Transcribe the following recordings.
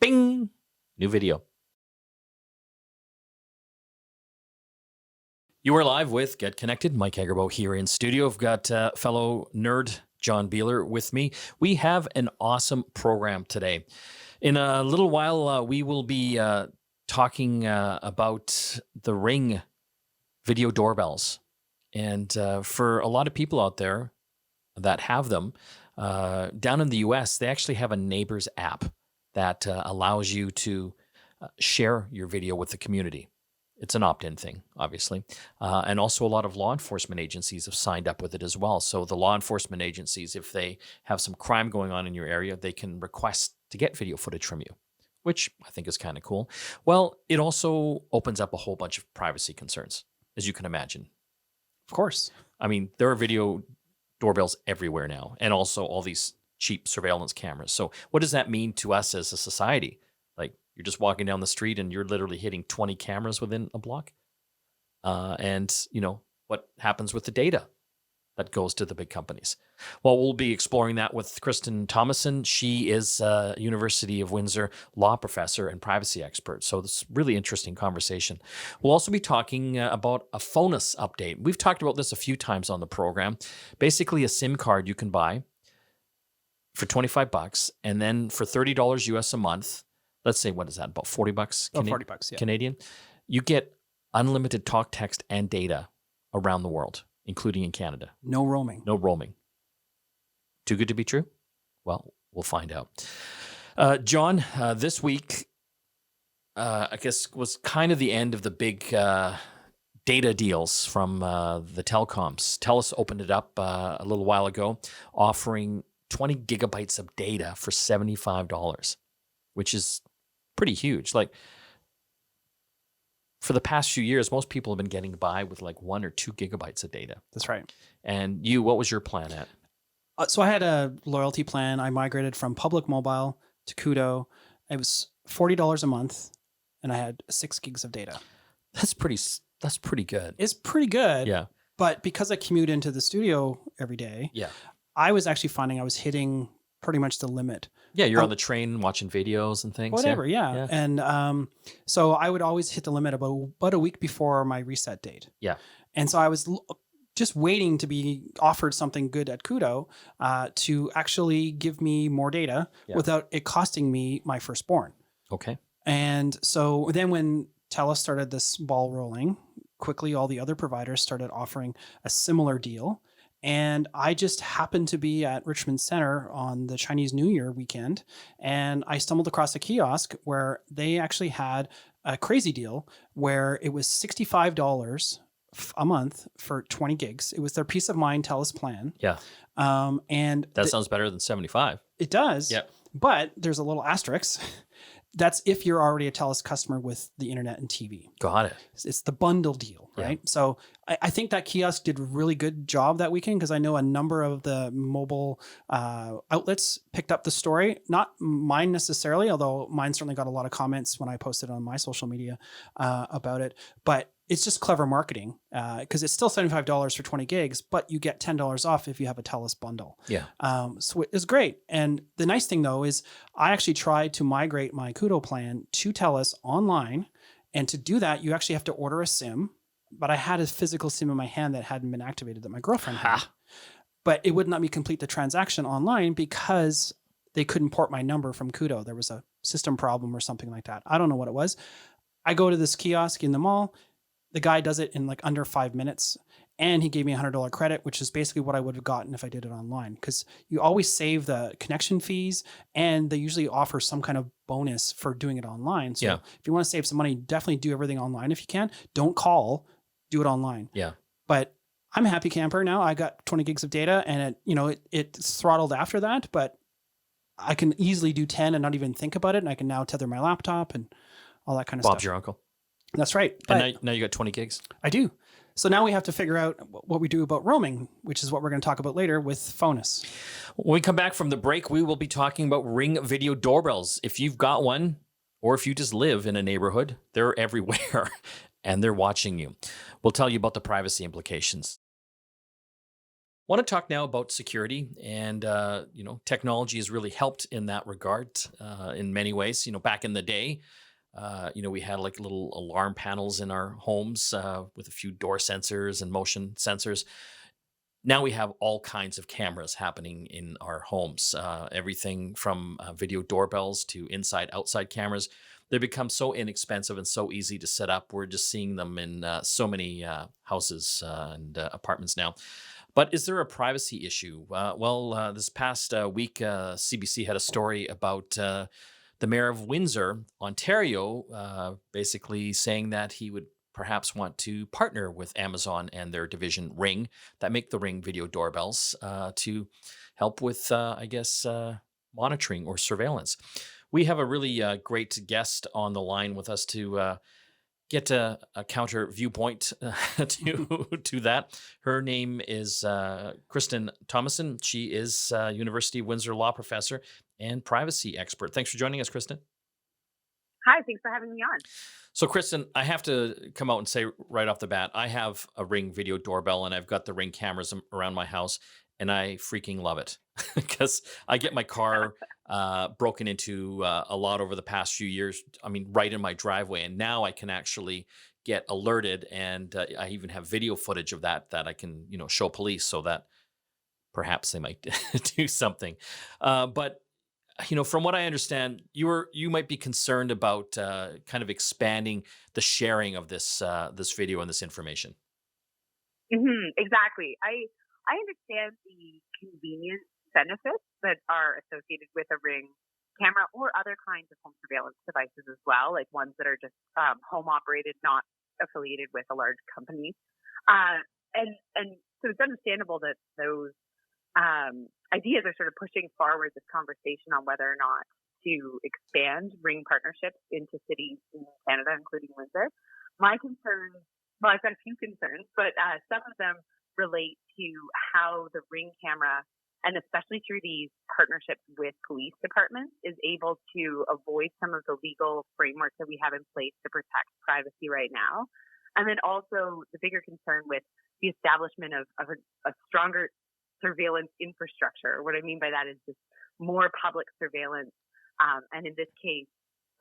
Bing! New video. You are live with Get Connected. Mike Agerbo here in studio. I've got fellow nerd John Biehler with me. We have an awesome program today. In a little while, we will be talking about the Ring video doorbells. And for a lot of people out there that have them, down in the US, they actually have a Neighbors app that allows you to share your video with the community. It's an opt-in thing, obviously. And also a lot of law enforcement agencies have signed up with it as well. So the law enforcement agencies, if they have some crime going on in your area, they can request to get video footage from you, which I think is kind of cool. Well, it also opens up a whole bunch of privacy concerns, as you can imagine. Of course. I mean, there are video doorbells everywhere now, and also all these cheap surveillance cameras. So what does that mean to us as a society? Like, you're just walking down the street and you're literally hitting 20 cameras within a block. And, you know, what happens with the data that goes to the big companies? Well, we'll be exploring that with Kristen Thomasen. She is a University of Windsor law professor and privacy expert. So this is a really interesting conversation. We'll also be talking about a Fonus update. We've talked about this a few times on the program. Basically, a SIM card you can buy for $25, and then for $30 US a month, let's say, what is that, about $40? Oh, $40, yeah. Canadian. You get unlimited talk, text, and data around the world, including in Canada. No roaming. No roaming. Too good to be true? Well, we'll find out. John, this week, I guess, was kind of the end of the big data deals from the telecoms. TELUS opened it up a little while ago, offering 20 gigabytes of data for $75, which is pretty huge. Like, for the past few years, most people have been getting by with like 1 or 2 gigabytes of data. That's right. And you, what was your plan at? So I had a loyalty plan. I migrated from public mobile to Koodo. It was $40 a month, and I had 6 gigs of data. That's pretty good. It's pretty good. Yeah. But because I commute into the studio every day, Yeah. I was actually finding I was hitting pretty much the limit. Yeah, you're on the train watching videos and things. Whatever, yeah. And so I would always hit the limit about a week before my reset date. Yeah. And so I was just waiting to be offered something good at Koodo to actually give me more data without it costing me my firstborn. Okay. And so then when TELUS started this ball rolling, quickly all the other providers started offering a similar deal. And I just happened to be at Richmond Center on the Chinese New Year weekend, and I stumbled across a kiosk where they actually had a crazy deal where it was $65 a month for 20 gigs. It was their Peace of Mind TELUS plan. Yeah. And that sounds better than 75. It does. Yeah. But there's a little asterisk. That's if you're already a TELUS customer with the internet and TV. Got it. It's the bundle deal, right? Yeah. So I think that kiosk did a really good job that weekend because I know a number of the mobile outlets picked up the story. Not mine necessarily, although mine certainly got a lot of comments when I posted on my social media about it. But it's just clever marketing because it's still $75 for 20 gigs, but you get $10 off if you have a TELUS bundle. Yeah. So it's great. And the nice thing though is I actually tried to migrate my Koodo plan to TELUS online. And to do that, you actually have to order a SIM. But I had a physical SIM in my hand that hadn't been activated that my girlfriend had. But it wouldn't let me complete the transaction online because they couldn't port my number from Koodo. There was a system problem or something like that. I don't know what it was. I go to this kiosk in the mall. The guy does it in like under 5 minutes, and he gave me $100 credit, which is basically what I would have gotten if I did it online. Because you always save the connection fees, and they usually offer some kind of bonus for doing it online. So if you want to save some money, definitely do everything online if you can. Don't call, do it online. Yeah. But I'm a happy camper now. I got 20 gigs of data, and it's throttled after that, but I can easily do 10 and not even think about it. And I can now tether my laptop and all that kind of stuff. Bob's your uncle. That's right. And now you got 20 gigs? I do. So now we have to figure out what we do about roaming, which is what we're going to talk about later with Fonus. When we come back from the break, we will be talking about Ring video doorbells. If you've got one, or if you just live in a neighborhood, they're everywhere and they're watching you. We'll tell you about the privacy implications. Want to talk now about security, and technology has really helped in that regard in many ways. Back in the day, we had like little alarm panels in our homes with a few door sensors and motion sensors. Now we have all kinds of cameras happening in our homes, everything from video doorbells to inside outside cameras. They become so inexpensive and so easy to set up. We're just seeing them in so many houses and apartments now. But is there a privacy issue? This past week, CBC had a story about the mayor of Windsor, Ontario, basically saying that he would perhaps want to partner with Amazon and their division Ring that make the Ring video doorbells to help with, monitoring or surveillance. We have a really great guest on the line with us to get a counter viewpoint to that. Her name is Kristen Thomasen. She is University of Windsor law professor and privacy expert. Thanks for joining us, Kristen. Hi, thanks for having me on. So, Kristen, I have to come out and say right off the bat, I have a Ring video doorbell and I've got the Ring cameras around my house, and I freaking love it because I get my car broken into a lot over the past few years. I mean, right in my driveway, and now I can actually get alerted, and I even have video footage of that I can show police so that perhaps they might do something. But from what I understand, you might be concerned about kind of expanding the sharing of this video and this information. Exactly. I understand the convenience benefits that are associated with a Ring camera or other kinds of home surveillance devices as well, like ones that are just home operated, not affiliated with a large company. And so it's understandable that those ideas are sort of pushing forward this conversation on whether or not to expand Ring partnerships into cities in Canada, including Windsor. My concerns, well, I've got a few concerns, but some of them relate to how the Ring camera, and especially through these partnerships with police departments, is able to avoid some of the legal framework that we have in place to protect privacy right now. And then also the bigger concern with the establishment of a stronger surveillance infrastructure. What I mean by that is just more public surveillance. And in this case,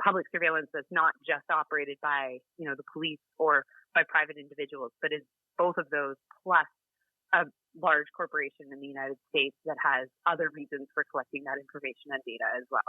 public surveillance that's not just operated by, the police or by private individuals, but is both of those plus a large corporation in the United States that has other reasons for collecting that information and data as well.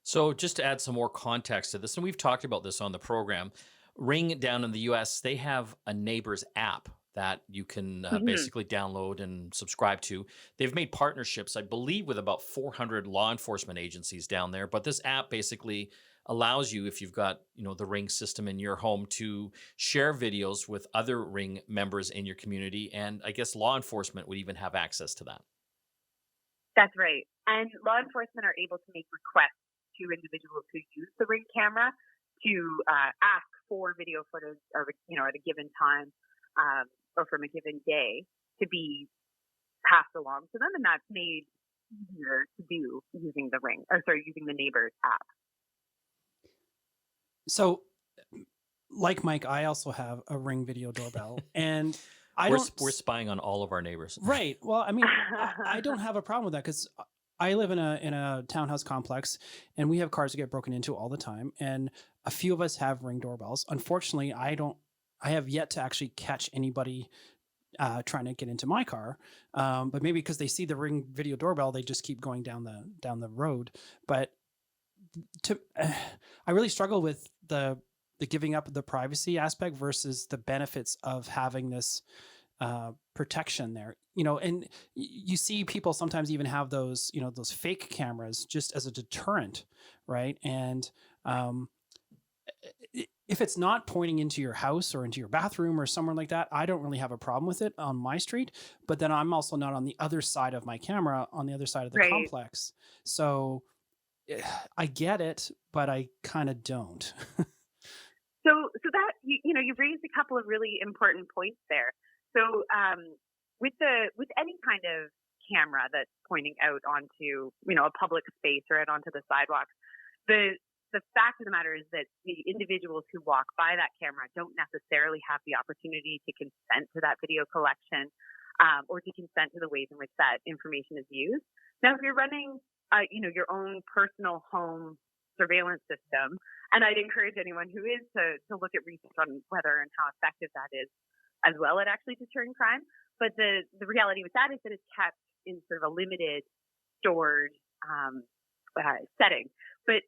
So, just to add some more context to this, and we've talked about this on the program, Ring down in the US, they have a neighbors app that you can basically download and subscribe to. They've made partnerships, I believe, with about 400 law enforcement agencies down there. But this app basically allows you, if you've got the Ring system in your home, to share videos with other Ring members in your community, and I guess law enforcement would even have access to that. That's right. And law enforcement are able to make requests to individuals who use the Ring camera to ask for video footage, or at a given time, or from a given day, to be passed along to them, and that's made easier to do using using the Neighbors app. So, like Mike, I also have a Ring video doorbell, and We're spying on all of our neighbors. Right. Well, I mean, I don't have a problem with that because I live in a townhouse complex, and we have cars that get broken into all the time, and a few of us have Ring doorbells. Unfortunately, I have yet to actually catch anybody trying to get into my car, but maybe because they see the Ring video doorbell, they just keep going down the road. But I really struggle with the giving up the privacy aspect versus the benefits of having this protection there. And you see people sometimes even have those fake cameras just as a deterrent, right? And if it's not pointing into your house or into your bathroom or somewhere like that, I don't really have a problem with it on my street. But then I'm also not on the other side of my camera, on the other side of the complex. So I get it, but I kind of don't. So that you've raised a couple of really important points there. So with any kind of camera that's pointing out onto a public space or out onto the sidewalk, the fact of the matter is that the individuals who walk by that camera don't necessarily have the opportunity to consent to that video collection. or to consent to the ways in which that information is used. Now, if you're running, your own personal home surveillance system, and I'd encourage anyone who is to look at research on whether and how effective that is as well at actually deterring crime. But the reality with that is that it's kept in sort of a limited, stored setting. But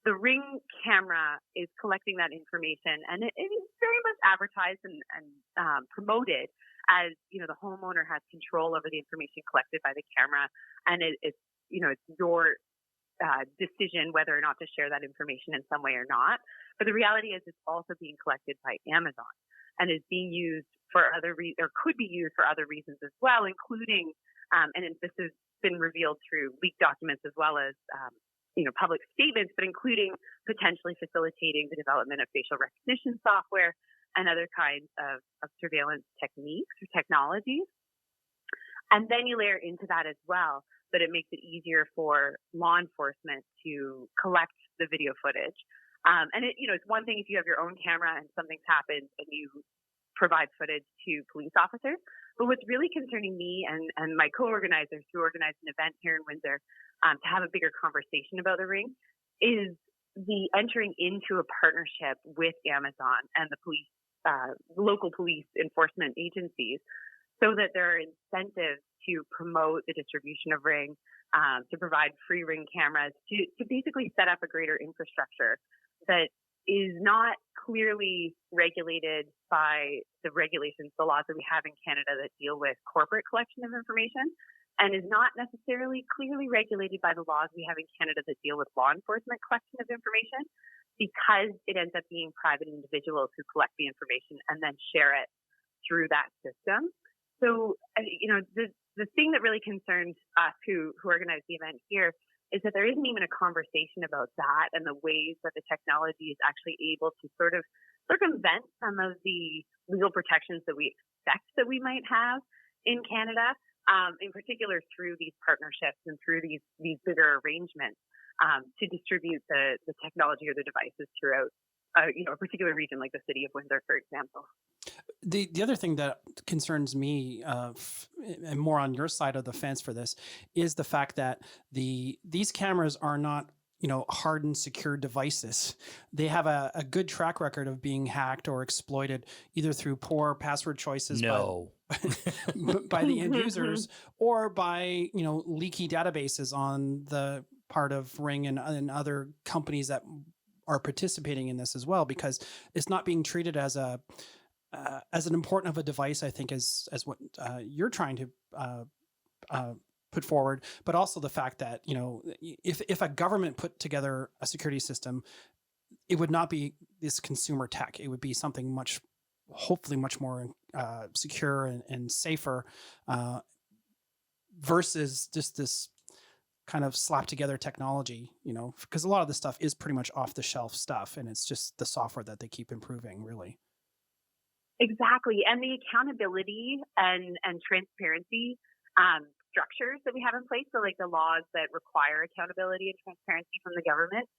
the Ring camera is collecting that information, and it is very much advertised and promoted as, the homeowner has control over the information collected by the camera, and it's your decision whether or not to share that information in some way or not. But the reality is it's also being collected by Amazon and is being used for other or could be used for other reasons as well, including, and this has been revealed through leaked documents as well as, public statements, but including potentially facilitating the development of facial recognition software and other kinds of surveillance techniques or technologies. And then you layer into that as well that it makes it easier for law enforcement to collect the video footage. And it's one thing if you have your own camera and something's happened and you provide footage to police officers. But what's really concerning me and my co-organizers who organized an event here in Windsor to have a bigger conversation about the Ring is the entering into a partnership with Amazon and the police, local police enforcement agencies, so that there are incentives to promote the distribution of Ring, to provide free Ring cameras, to basically set up a greater infrastructure that is not clearly regulated by the regulations, the laws that we have in Canada that deal with corporate collection of information, and is not necessarily clearly regulated by the laws we have in Canada that deal with law enforcement collection of information, because it ends up being private individuals who collect the information and then share it through that system. So, the thing that really concerns us who organized the event here is that there isn't even a conversation about that and the ways that the technology is actually able to sort of circumvent some of the legal protections that we expect that we might have in Canada, in particular through these partnerships and through these bigger arrangements to distribute the technology or the devices throughout a particular region like the city of Windsor, for example. The other thing that concerns me, and more on your side of the fence for this, is the fact that these cameras are not hardened, secure devices. They have a good track record of being hacked or exploited, either through poor password choices by the end users, or by leaky databases on the part of Ring and other companies that are participating in this as well, because it's not being treated as an important of a device, I think, as what you're trying to put forward, but also the fact that if a government put together a security system, it would not be this consumer tech. It would be something hopefully much more secure and safer, versus just this kind of slap together technology. Because a lot of this stuff is pretty much off the shelf stuff, and it's just the software that they keep improving, really. Exactly. And the accountability and transparency structures that we have in place, so like the laws that require accountability and transparency from the government,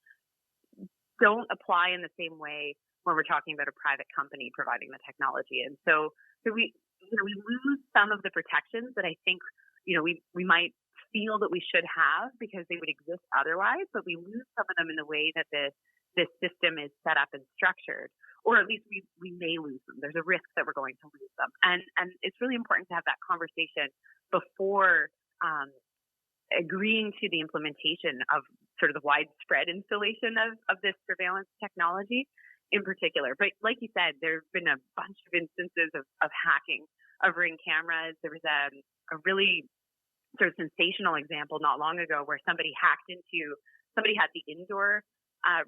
don't apply in the same way when we're talking about a private company providing the technology. And so we lose some of the protections that I think we might feel that we should have because they would exist otherwise, but we lose some of them in the way that this system is set up and structured. Or at least we may lose them. There's a risk that we're going to lose them. And it's really important to have that conversation before agreeing to the implementation of sort of the widespread installation of this surveillance technology in particular. But like you said, there have been a bunch of instances of hacking of Ring cameras. There was a really sort of sensational example not long ago where somebody had the indoor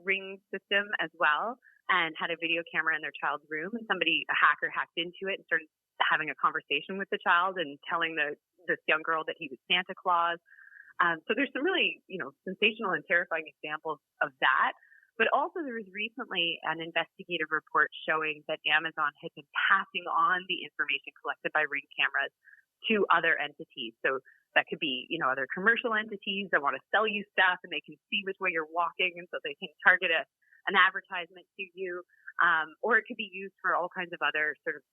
Ring system as well, and had a video camera in their child's room, and a hacker hacked into it and started having a conversation with the child and telling this young girl that he was Santa Claus. So there's some really, sensational and terrifying examples of that. But also there was recently an investigative report showing that Amazon had been passing on the information collected by Ring cameras to other entities. So that could be, other commercial entities that want to sell you stuff and they can see which way you're walking, and so they can target an advertisement to you, or it could be used for all kinds of other sort of,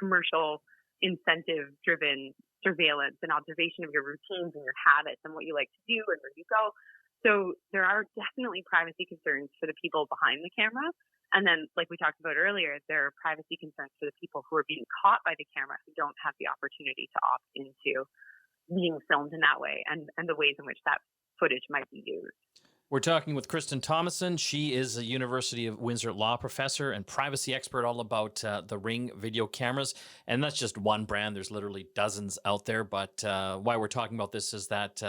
commercial incentive-driven surveillance and observation of your routines and your habits and what you like to do and where you go. So there are definitely privacy concerns for the people behind the camera. And then, like we talked about earlier, there are privacy concerns for the people who are being caught by the camera who don't have the opportunity to opt into being filmed in that way and the ways in which that footage might be used. We're talking with Kristen Thomasen. She is a University of Windsor law professor and privacy expert, all about the Ring video cameras. And that's just one brand. There's literally dozens out there. But why we're talking about this is that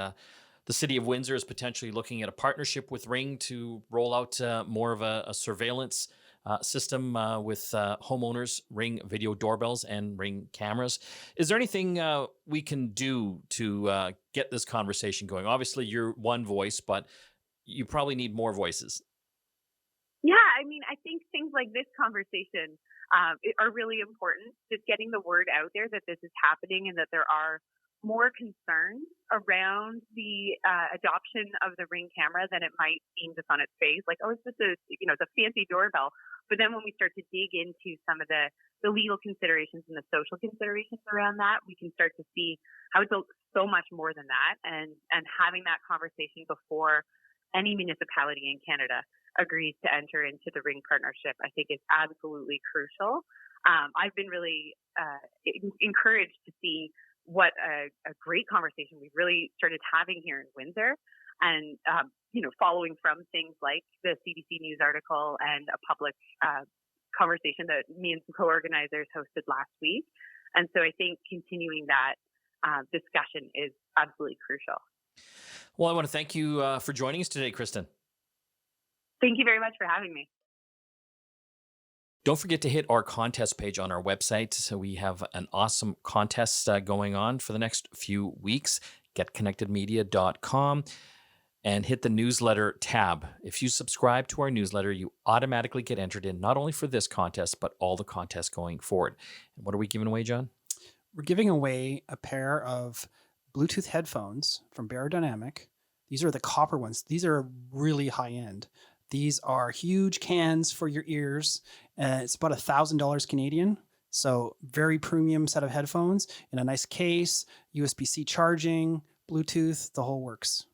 the city of Windsor is potentially looking at a partnership with Ring to roll out more of a surveillance system with homeowners, Ring video doorbells and Ring cameras. Is there anything we can do to get this conversation going? Obviously, you're one voice, but you probably need more voices. Yeah, I mean, I think things like this conversation are really important. Just getting the word out there that this is happening and that there are more concerns around the adoption of the Ring camera than it might seem just on its face. Like, oh, it's just it's a fancy doorbell. But then when we start to dig into some of the legal considerations and the social considerations around that, we can start to see how it's so much more than that. And having that conversation before any municipality in Canada agrees to enter into the Ring partnership, I think is absolutely crucial. I've been really encouraged to see what a great conversation we've really started having here in Windsor. And, following from things like the CBC News article and a public conversation that me and some co-organizers hosted last week. And so I think continuing that discussion is absolutely crucial. Well, I want to thank you for joining us today, Kristen. Thank you very much for having me. Don't forget to hit our contest page on our website. So we have an awesome contest going on for the next few weeks. GetConnectedMedia.com and hit the newsletter tab. If you subscribe to our newsletter, you automatically get entered in not only for this contest, but all the contests going forward. And what are we giving away, John? We're giving away a pair of Bluetooth headphones from Beyerdynamic. These are the copper ones. These are really high end. These are huge cans for your ears. It's about $1,000 Canadian. So very premium set of headphones in a nice case, USB-C charging, Bluetooth, the whole works.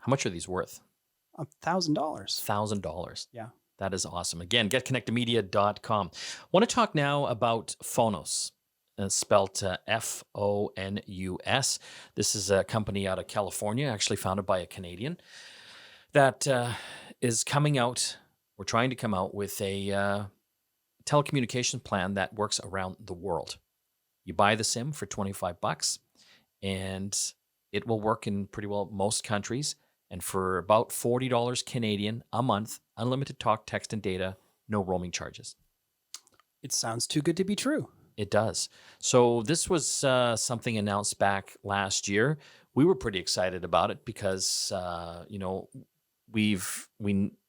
How much are these worth? $1,000. $1,000. Yeah. That is awesome. Again, getconnectedmedia.com. Want to talk now about Fonus. Spelt Fonus. This is a company out of California, actually founded by a Canadian, that is coming out, or trying to come out with a telecommunications plan that works around the world. You buy the SIM for $25, and it will work in pretty well most countries. And for about $40 Canadian a month, unlimited talk, text, and data, no roaming charges. It sounds too good to be true. It does. So this was something announced back last year. We were pretty excited about it because, we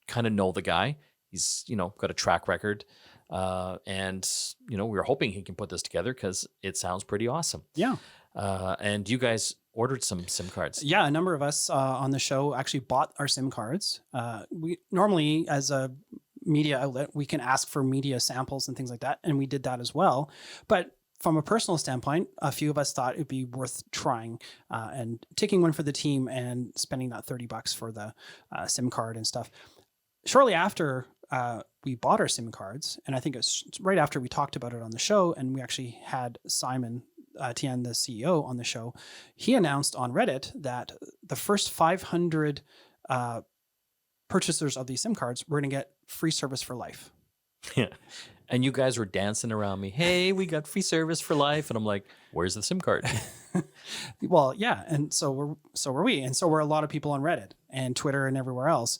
kind of know the guy. He's, got a track record. And we were hoping he can put this together because it sounds pretty awesome. Yeah. And you guys ordered some SIM cards. Yeah, a number of us on the show actually bought our SIM cards. We normally, as a media outlet, we can ask for media samples and things like that, and we did that as well. But from a personal standpoint, a few of us thought it'd be worth trying and taking one for the team and spending that $30 for the SIM card and stuff. Shortly after we bought our SIM cards, and I think it's right after we talked about it on the show, and we actually had Simon Tien, the CEO, on the show. He announced on Reddit that the first 500 purchasers of these SIM cards were going to get free service for life. Yeah. And you guys were dancing around me. Hey, we got free service for life. And I'm like, where's the SIM card? Well, yeah. And so were we. And so were a lot of people on Reddit and Twitter and everywhere else,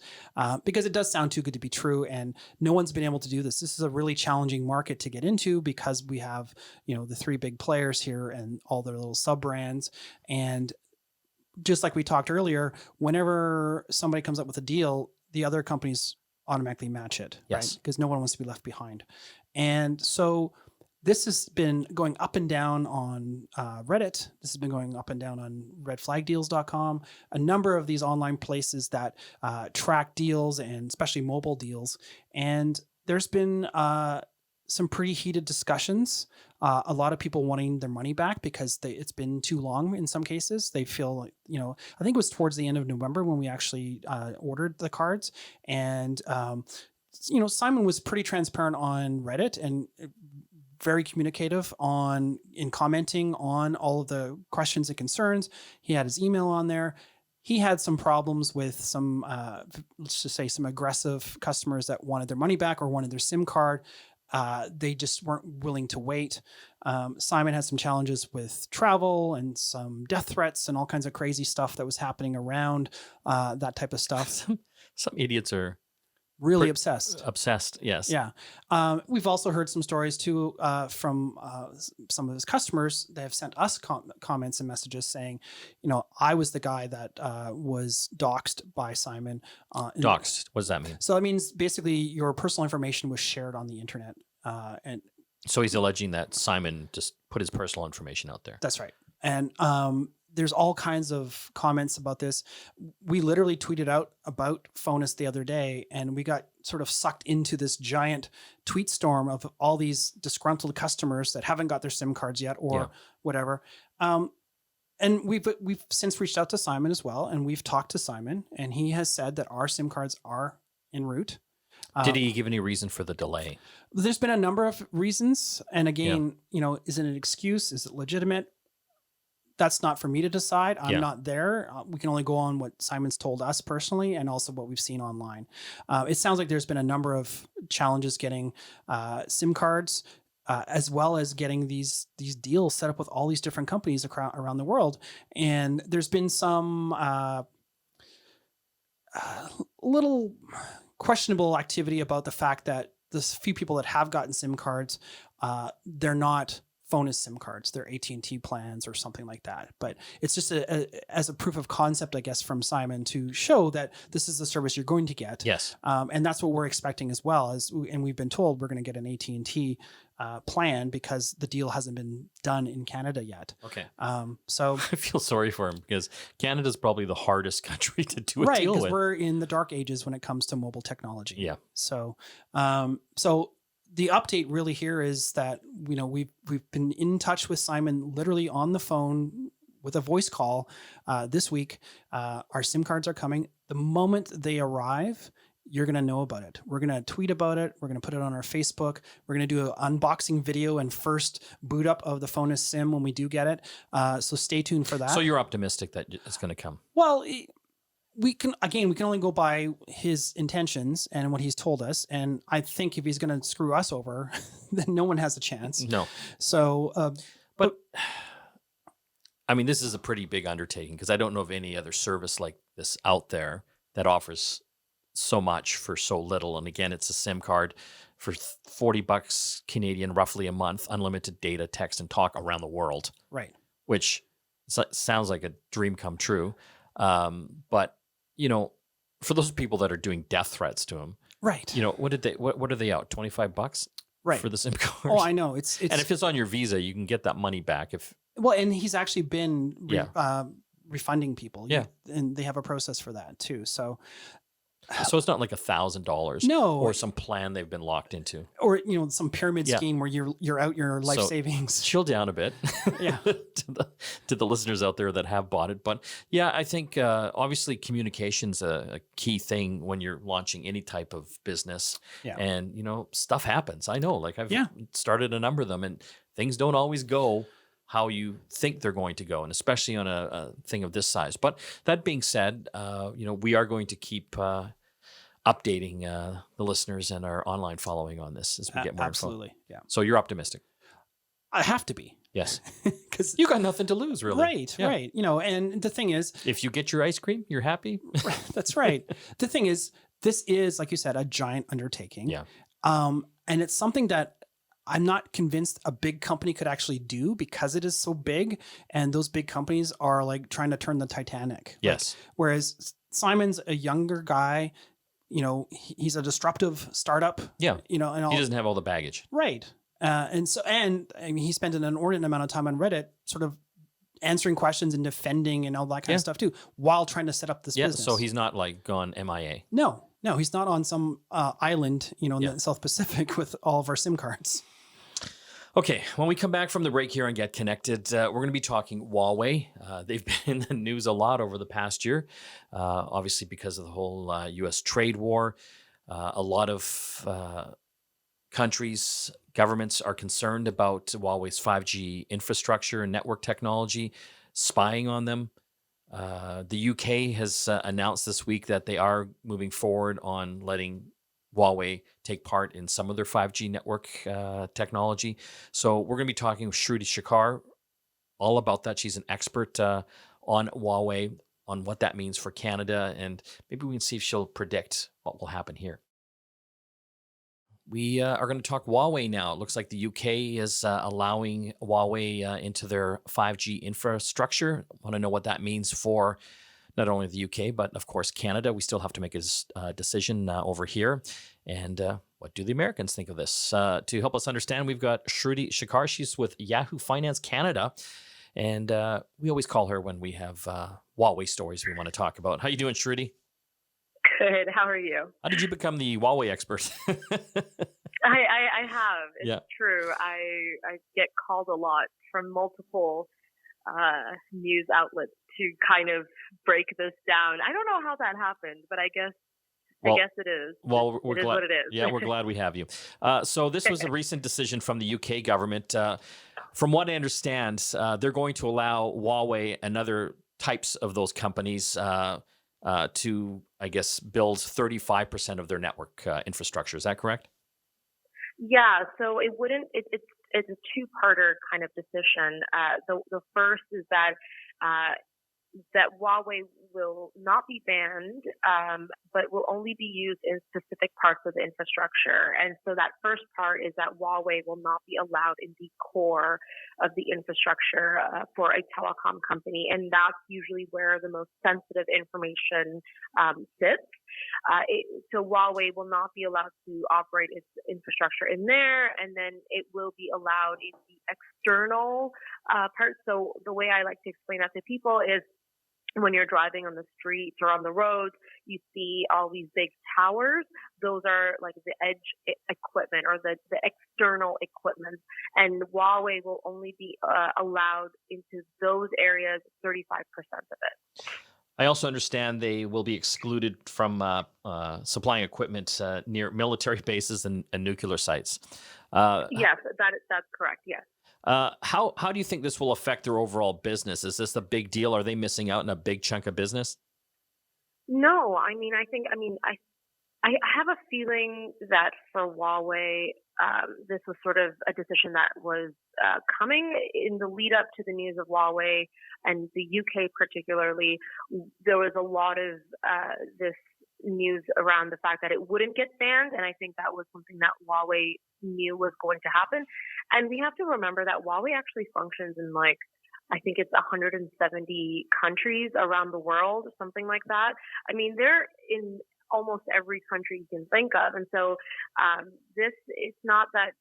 because it does sound too good to be true. And no one's been able to do this. This is a really challenging market to get into because we have, the three big players here and all their little sub brands. And just like we talked earlier, whenever somebody comes up with a deal, the other companies automatically match it. Yes. Right? Because no one wants to be left behind. And so this has been going up and down on Reddit. This has been going up and down on redflagdeals.com, a number of these online places that track deals and especially mobile deals. And there's been some pretty heated discussions. A lot of people wanting their money back because it's been too long in some cases. They feel like, I think it was towards the end of November when we actually ordered the cards. And, Simon was pretty transparent on Reddit and very communicative in commenting on all of the questions and concerns. He had his email on there. He had some problems with some, let's just say, some aggressive customers that wanted their money back or wanted their SIM card. They just weren't willing to wait. Simon had some challenges with travel and some death threats and all kinds of crazy stuff that was happening around that type of stuff. Some idiots are really obsessed. Obsessed, yes. Yeah. We've also heard some stories too from some of his customers. They have sent us comments and messages saying, I was the guy that was doxxed by Simon. Doxxed? What does that mean? So that means basically your personal information was shared on the internet. And so he's alleging that Simon just put his personal information out there. That's right. And there's all kinds of comments about this. We literally tweeted out about Fonus the other day, and we got sort of sucked into this giant tweet storm of all these disgruntled customers that haven't got their SIM cards yet or whatever. And we've since reached out to Simon as well, and we've talked to Simon, and he has said that our SIM cards are en route. Did he give any reason for the delay? There's been a number of reasons. And again, is it an excuse? Is it legitimate? That's not for me to decide. I'm not there. We can only go on what Simon's told us personally and also what we've seen online. It sounds like there's been a number of challenges getting SIM cards, as well as getting these deals set up with all these different companies around the world. And there's been some little questionable activity about the fact that the few people that have gotten SIM cards, they're not Fonus SIM cards, they're AT&T plans or something like that. But it's just as a proof of concept, I guess, from Simon to show that this is the service you're going to get. Yes. And that's what we're expecting as well. And we've been told we're going to get an AT&T plan because the deal hasn't been done in Canada yet. Okay. So I feel sorry for him because Canada's probably the hardest country to do a right, deal with. because we're in the dark ages when it comes to mobile technology. Yeah. So, the update really here is that, we've been in touch with Simon literally on the phone with a voice call this week. Our SIM cards are coming. The moment they arrive, you're going to know about it. We're going to tweet about it. We're going to put it on our Facebook. We're going to do an unboxing video and first boot up of the Fonus SIM when we do get it. So stay tuned for that. So you're optimistic that it's going to come? Well, we can only go by his intentions and what he's told us. And I think if he's going to screw us over, then no one has a chance. No. So, but I mean, this is a pretty big undertaking because I don't know of any other service like this out there that offers so much for so little. And again, it's a SIM card for $40 Canadian, roughly a month, unlimited data, text, and talk around the world. Right. Which sounds like a dream come true. But for those people that are doing death threats to him, right? What are they out? $25, right, for the SIM card? Oh, I know. It's and if it's on your Visa, you can get that money back. And he's actually been refunding people. Yeah, and they have a process for that too. So it's not like $1,000, no, or some plan they've been locked into, or some pyramid scheme where you're out your life savings. Chill down a bit, yeah, to the listeners out there that have bought it. But yeah, I think obviously communication's a key thing when you're launching any type of business. Yeah, and stuff happens. I know, like I've started a number of them, and things don't always go how you think they're going to go, and especially on a thing of this size. But that being said, we are going to keep updating the listeners and our online following on this as we get more absolutely info. Yeah. So you're optimistic? I have to be. Yes. Because you got nothing to lose, really. Right, yeah. Right. And the thing is, if you get your ice cream, you're happy. That's right. The thing is, this is, like you said, a giant undertaking. Yeah. And it's something that I'm not convinced a big company could actually do because it is so big, and those big companies are like trying to turn the Titanic. Yes. Whereas Simon's a younger guy, he's a disruptive startup. Yeah. And all, he doesn't have all the baggage. Right. And he spent an inordinate amount of time on Reddit sort of answering questions and defending and all that kind of stuff too, while trying to set up this business. So he's not like gone MIA. No. No, he's not on some island, in Yeah. the South Pacific with all of our SIM cards. Okay, when we come back from the break here on Get Connected, we're going to be talking Huawei. They've been in the news a lot over the past year, obviously because of the whole U.S. trade war. A lot of countries, governments are concerned about Huawei's 5G infrastructure and network technology, spying on them. The UK has announced this week that they are moving forward on letting Huawei take part in some of their 5G network technology. So we're going to be talking with Shruti Shekar all about that. She's an expert on Huawei, on what that means for Canada, and maybe we can see if she'll predict what will happen here. We are going to talk Huawei now. It looks like the UK is allowing Huawei into their 5G infrastructure. Want to know what that means for not only the UK, but of course Canada. We still have to make a decision over here. And what do the Americans think of this? To help us understand, we've got Shruti Shekar. She's with Yahoo Finance Canada. And we always call her when we have Huawei stories we want to talk about. How you doing, Shruti? Good. How are you? How did you become the Huawei expert? I have. It's Yeah. true. I get called a lot from multiple news outlets to kind of break this down. I don't know how that happened, but I guess Well, it is. Well, we're It is glad. what it is. Yeah, we're glad we have you. So this was a recent decision from the UK government. From what I understand, they're going to allow Huawei and other types of those companies to, I guess, build 35% of their network infrastructure. Is that correct? Yeah, so it wouldn't. It's a two-parter kind of decision. The first is that Huawei will not be banned, but will only be used in specific parts of the infrastructure. And so that first part is that Huawei will not be allowed in the core of the infrastructure for a telecom company. And that's usually where the most sensitive information sits. So Huawei will not be allowed to operate its infrastructure in there, and then it will be allowed in the external part. So the way I like to explain that to people is, when you're driving on the streets or on the roads, you see all these big towers. Those are like the edge equipment or the external equipment. And Huawei will only be allowed into those areas, 35% of it. I also understand they will be excluded from supplying equipment near military bases and nuclear sites. Yes, that's correct. Yes. How do you think this will affect their overall business? Is this a big deal? Are they missing out on a big chunk of business? No, I have a feeling that for Huawei, this was sort of a decision that was coming in the lead up to the news of Huawei and the UK particularly. There was a lot of this news around the fact that it wouldn't get banned, and I think that was something that Huawei knew was going to happen. And we have to remember that Huawei actually functions in I think it's 170 countries around the world, something like that. I mean, they're in almost every country you can think of. And so it's not that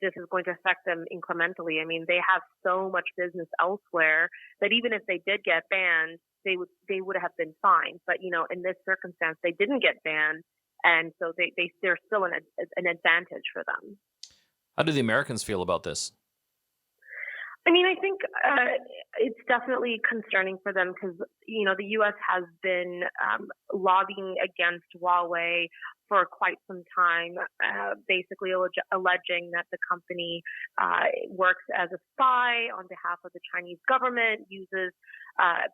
this is going to affect them incrementally. I mean, they have so much business elsewhere that even if they did get banned, they would have been fine. But, in this circumstance, they didn't get banned. And so they're still an advantage for them. How do the Americans feel about this? I mean, I think it's definitely concerning for them because, the U.S. has been lobbying against Huawei for quite some time, basically alleging that the company works as a spy on behalf of the Chinese government, uses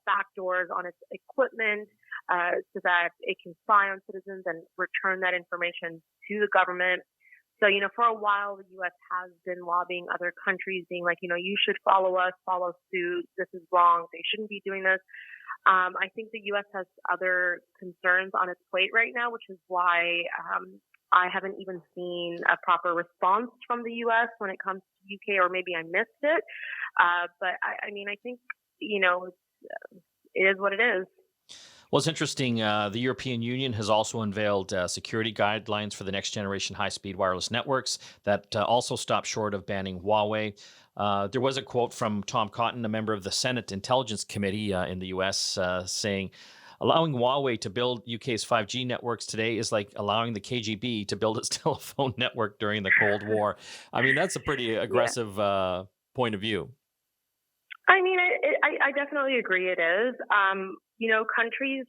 backdoors on its equipment so that it can spy on citizens and return that information to the government. So, for a while, the U.S. has been lobbying other countries, being like, you should follow us, follow suit. This is wrong. They shouldn't be doing this. I think the U.S. has other concerns on its plate right now, which is why I haven't even seen a proper response from the U.S. when it comes to UK, or maybe I missed it. But I think, it is what it is. Well, it's interesting. The European Union has also unveiled security guidelines for the next generation high-speed wireless networks that also stop short of banning Huawei. There was a quote from Tom Cotton, a member of the Senate Intelligence Committee in the U.S., saying, allowing Huawei to build UK's 5G networks today is like allowing the KGB to build its telephone network during the Cold War. I mean, that's a pretty Yeah. aggressive point of view. I mean, I definitely agree it is. Countries,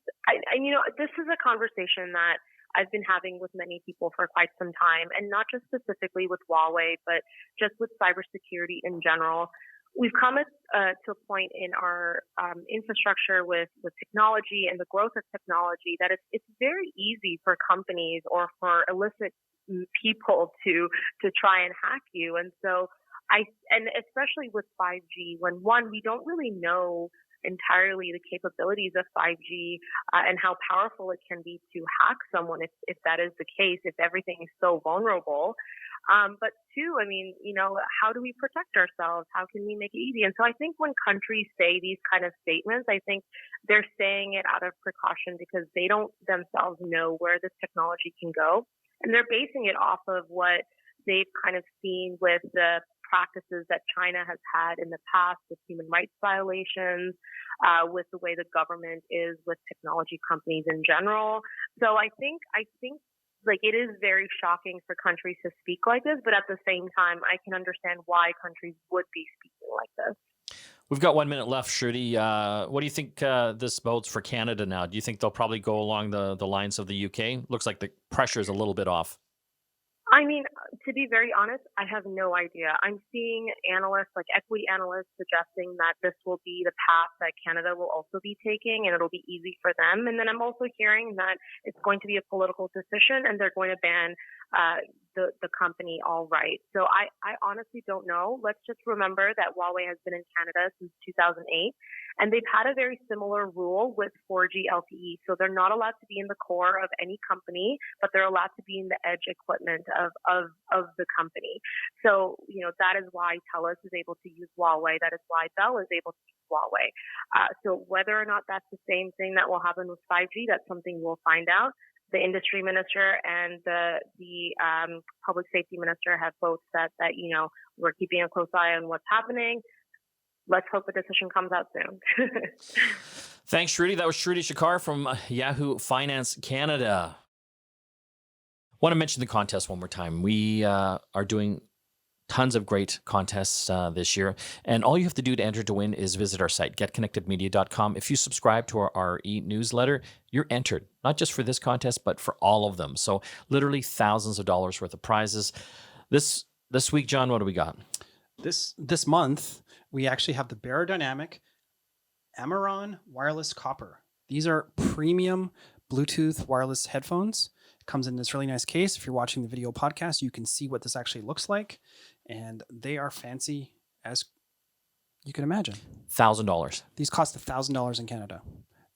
this is a conversation that I've been having with many people for quite some time, and not just specifically with Huawei, but just with cybersecurity in general. We've come to a point in our infrastructure with technology and the growth of technology that it's very easy for companies or for illicit people to try and hack you. And so and especially with 5G, when we don't really know entirely the capabilities of 5G and how powerful it can be to hack someone if that is the case, if everything is so vulnerable. But two, I mean, how do we protect ourselves? How can we make it easy? And so I think when countries say these kind of statements, I think they're saying it out of precaution because they don't themselves know where this technology can go. And they're basing it off of what they've kind of seen with the practices that China has had in the past with human rights violations, with the way the government is with technology companies in general. So I think like it is very shocking for countries to speak like this, but at the same time, I can understand why countries would be speaking like this. We've got 1 minute left, Shruti. What do you think this bodes for Canada now? Do you think they'll probably go along the lines of the UK? Looks like the pressure is a little bit off. I mean, to be very honest, I have no idea. I'm seeing analysts, like equity analysts, suggesting that this will be the path that Canada will also be taking and it'll be easy for them. And then I'm also hearing that it's going to be a political decision and they're going to ban the company outright. So I honestly don't know. Let's just remember that Huawei has been in Canada since 2008, and they've had a very similar rule with 4G LTE. So they're not allowed to be in the core of any company, but they're allowed to be in the edge equipment of the company. So, that is why TELUS is able to use Huawei. That is why Bell is able to use Huawei. So whether or not that's the same thing that will happen with 5G, that's something we'll find out. The industry minister and the public safety minister have both said that, we're keeping a close eye on what's happening. Let's hope the decision comes out soon. Thanks, Shruti. That was Shruti Shekar from Yahoo Finance Canada. Want to mention the contest one more time. We are doing tons of great contests this year. And all you have to do to enter to win is visit our site, GetConnectedMedia.com. If you subscribe to our e-newsletter, you're entered, not just for this contest, but for all of them. So literally thousands of dollars worth of prizes. This week, John, what do we got? This month, we actually have the Barodynamic Amaron Wireless Copper. These are premium Bluetooth wireless headphones. It comes in this really nice case. If you're watching the video podcast, you can see what this actually looks like. And they are fancy as you can imagine. $1,000. These cost $1,000 in Canada.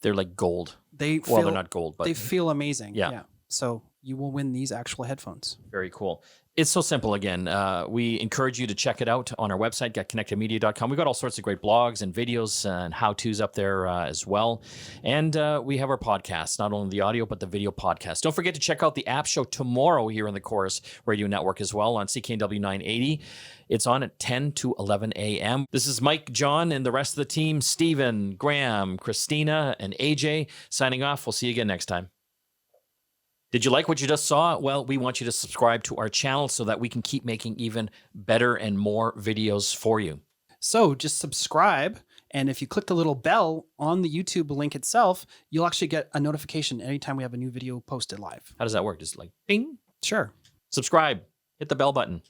They're like gold. They're not gold, but they feel amazing. Yeah. So you will win these actual headphones. Very cool. It's so simple. Again, we encourage you to check it out on our website, getconnectedmedia.com. We've got all sorts of great blogs and videos and how-tos up there as well. And we have our podcast, not only the audio, but the video podcast. Don't forget to check out the app show tomorrow here on the Chorus Radio Network as well on CKNW 980. It's on at 10 to 11 a.m. This is Mike, John, and the rest of the team, Stephen, Graham, Christina, and AJ, signing off. We'll see you again next time. Did you like what you just saw? Well, we want you to subscribe to our channel so that we can keep making even better and more videos for you. So just subscribe. And if you click the little bell on the YouTube link itself, you'll actually get a notification anytime we have a new video posted live. How does that work? Just like, bing? Sure. Subscribe. Hit the bell button.